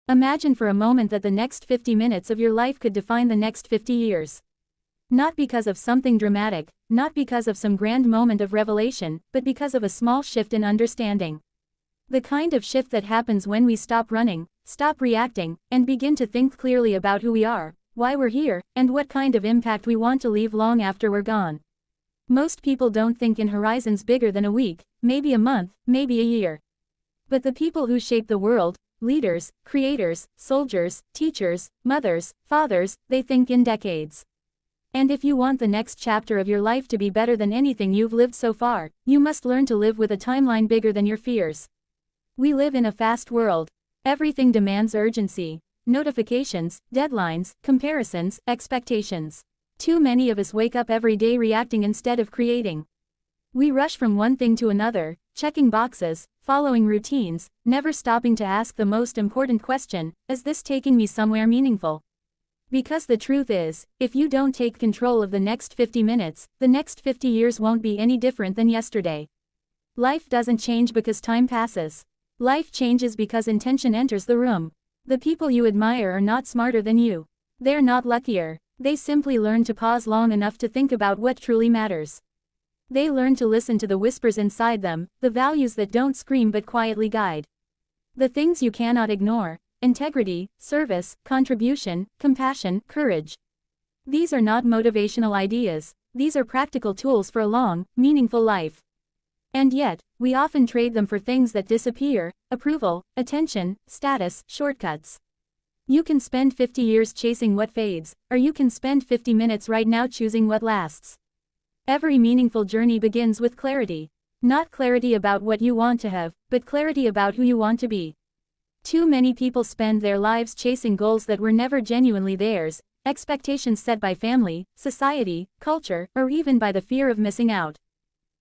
Imagine for a moment that the next 50 minutes of your life could define the next 50 years. Not because of something dramatic, not because of some grand moment of revelation, but because of a small shift in understanding. The kind of shift that happens when we stop running, stop reacting, and begin to think clearly about who we are, why we're here, and what kind of impact we want to leave long after we're gone. Most people don't think in horizons bigger than a week, maybe a month, maybe a year. But the people who shape the world, leaders, creators, soldiers, teachers, mothers, fathers, they think in decades. And if you want the next chapter of your life to be better than anything you've lived so far, you must learn to live with a timeline bigger than your fears. We live in a fast world. Everything demands urgency. Notifications, deadlines, comparisons, expectations. Too many of us wake up every day reacting instead of creating. We rush from one thing to another, checking boxes, following routines, never stopping to ask the most important question, is this taking me somewhere meaningful? Because the truth is, if you don't take control of the next 50 minutes, the next 50 years won't be any different than yesterday. Life doesn't change because time passes. Life changes because intention enters the room. The people you admire are not smarter than you. They're not luckier. They simply learn to pause long enough to think about what truly matters. They learn to listen to the whispers inside them, the values that don't scream but quietly guide. The things you cannot ignore: integrity, service, contribution, compassion, courage. These are not motivational ideas, these are practical tools for a long, meaningful life. And yet, we often trade them for things that disappear: approval, attention, status, shortcuts. You can spend 50 years chasing what fades, or you can spend 50 minutes right now choosing what lasts. Every meaningful journey begins with clarity. Not clarity about what you want to have, but clarity about who you want to be. Too many people spend their lives chasing goals that were never genuinely theirs, expectations set by family, society, culture, or even by the fear of missing out.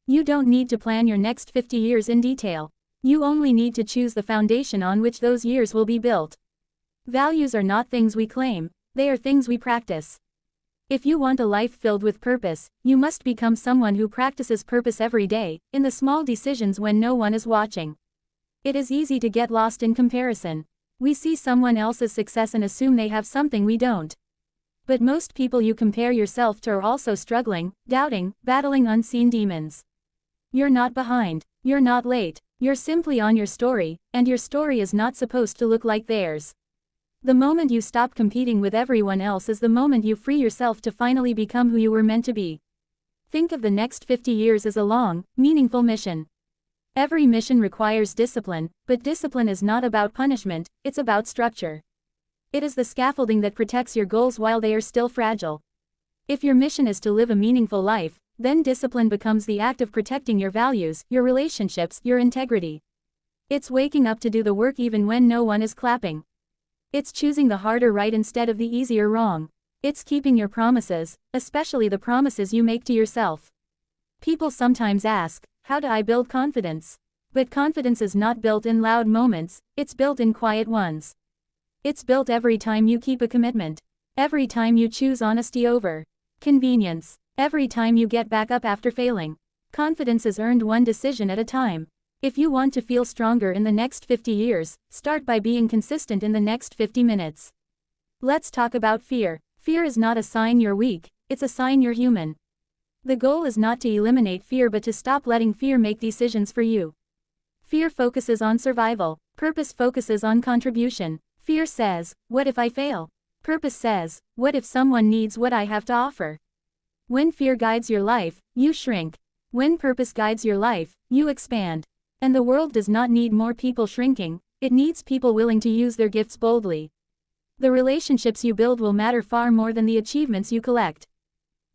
You don't need to plan your next 50 years in detail. You only need to choose the foundation on which those years will be built. Values are not things we claim, they are things we practice. If you want a life filled with purpose, you must become someone who practices purpose every day, in the small decisions when no one is watching. It is easy to get lost in comparison. We see someone else's success and assume they have something we don't. But most people you compare yourself to are also struggling, doubting, battling unseen demons. You're not behind. You're not late. You're simply on your story, and your story is not supposed to look like theirs. The moment you stop competing with everyone else is the moment you free yourself to finally become who you were meant to be. Think of the next 50 years as a long, meaningful mission. Every mission requires discipline, but discipline is not about punishment, it's about structure. It is the scaffolding that protects your goals while they are still fragile. If your mission is to live a meaningful life, then discipline becomes the act of protecting your values, your relationships, your integrity. It's waking up to do the work even when no one is clapping. It's choosing the harder right instead of the easier wrong. It's keeping your promises, especially the promises you make to yourself. People sometimes ask, how do I build confidence? But confidence is not built in loud moments, it's built in quiet ones. It's built every time you keep a commitment. Every time you choose honesty over convenience. Every time you get back up after failing. Confidence is earned one decision at a time. If you want to feel stronger in the next 50 years, start by being consistent in the next 50 minutes. Let's talk about fear. Fear is not a sign you're weak, it's a sign you're human. The goal is not to eliminate fear but to stop letting fear make decisions for you. Fear focuses on survival. Purpose focuses on contribution. Fear says, what if I fail? Purpose says, what if someone needs what I have to offer? When fear guides your life, you shrink. When purpose guides your life, you expand. And the world does not need more people shrinking, it needs people willing to use their gifts boldly. The relationships you build will matter far more than the achievements you collect.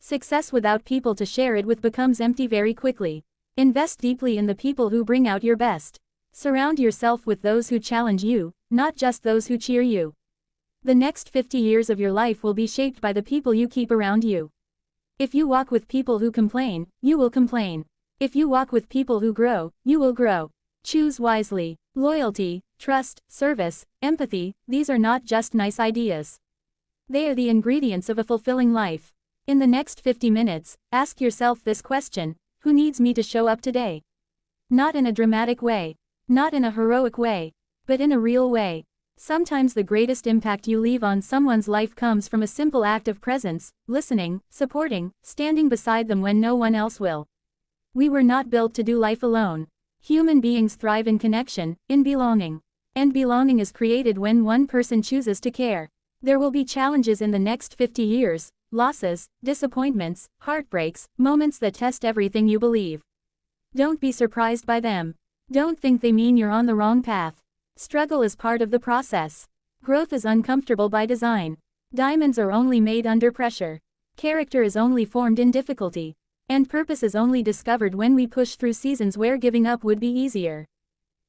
Success without people to share it with becomes empty very quickly. Invest deeply in the people who bring out your best. Surround yourself with those who challenge you, not just those who cheer you. The next 50 years of your life will be shaped by the people you keep around you. If you walk with people who complain, you will complain. If you walk with people who grow, you will grow. Choose wisely. Loyalty, trust, service, empathy, these are not just nice ideas. They are the ingredients of a fulfilling life. In the next 50 minutes, ask yourself this question: who needs me to show up today? Not in a dramatic way. Not in a heroic way. But in a real way. Sometimes the greatest impact you leave on someone's life comes from a simple act of presence, listening, supporting, standing beside them when no one else will. We were not built to do life alone. Human beings thrive in connection, in belonging. And belonging is created when one person chooses to care. There will be challenges in the next 50 years, losses, disappointments, heartbreaks, moments that test everything you believe. Don't be surprised by them. Don't think they mean you're on the wrong path. Struggle is part of the process. Growth is uncomfortable by design. Diamonds are only made under pressure. Character is only formed in difficulty. And purpose is only discovered when we push through seasons where giving up would be easier.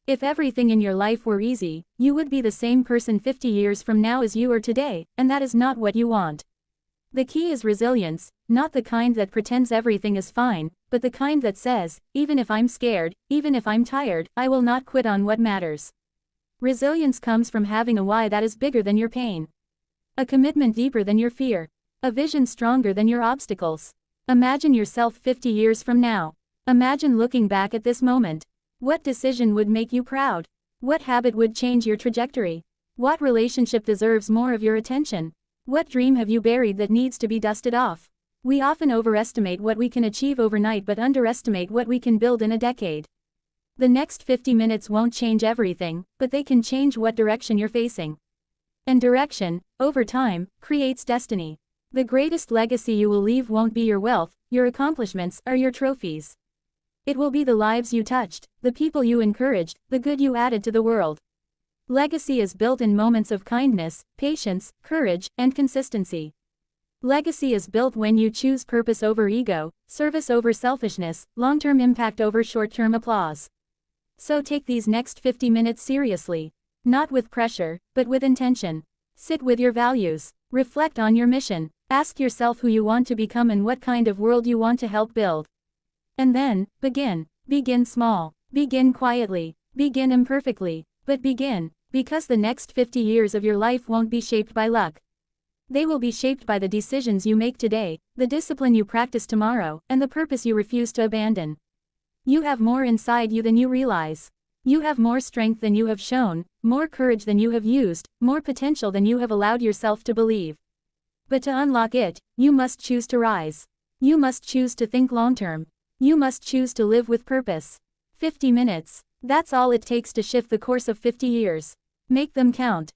If everything in your life were easy, you would be the same person 50 years from now as you are today, and that is not what you want. The key is resilience, not the kind that pretends everything is fine, but the kind that says, even if I'm scared, even if I'm tired, I will not quit on what matters. Resilience comes from having a why that is bigger than your pain. A commitment deeper than your fear. A vision stronger than your obstacles. Imagine yourself 50 years from now. Imagine looking back at this moment. What decision would make you proud? What habit would change your trajectory? What relationship deserves more of your attention? What dream have you buried that needs to be dusted off? We often overestimate what we can achieve overnight but underestimate what we can build in a decade. The next 50 minutes won't change everything, but they can change what direction you're facing. And direction, over time, creates destiny. The greatest legacy you will leave won't be your wealth, your accomplishments, or your trophies. It will be the lives you touched, the people you encouraged, the good you added to the world. Legacy is built in moments of kindness, patience, courage, and consistency. Legacy is built when you choose purpose over ego, service over selfishness, long-term impact over short-term applause. So take these next 50 minutes seriously. Not with pressure, but with intention. Sit with your values. Reflect on your mission. Ask yourself who you want to become and what kind of world you want to help build. And then, begin. Begin small. Begin quietly. Begin imperfectly. But begin, because the next 50 years of your life won't be shaped by luck. They will be shaped by the decisions you make today, the discipline you practice tomorrow, and the purpose you refuse to abandon. You have more inside you than you realize. You have more strength than you have shown, more courage than you have used, more potential than you have allowed yourself to believe. But to unlock it, you must choose to rise. You must choose to think long-term. You must choose to live with purpose. 50 minutes. That's all it takes to shift the course of 50 years. Make them count.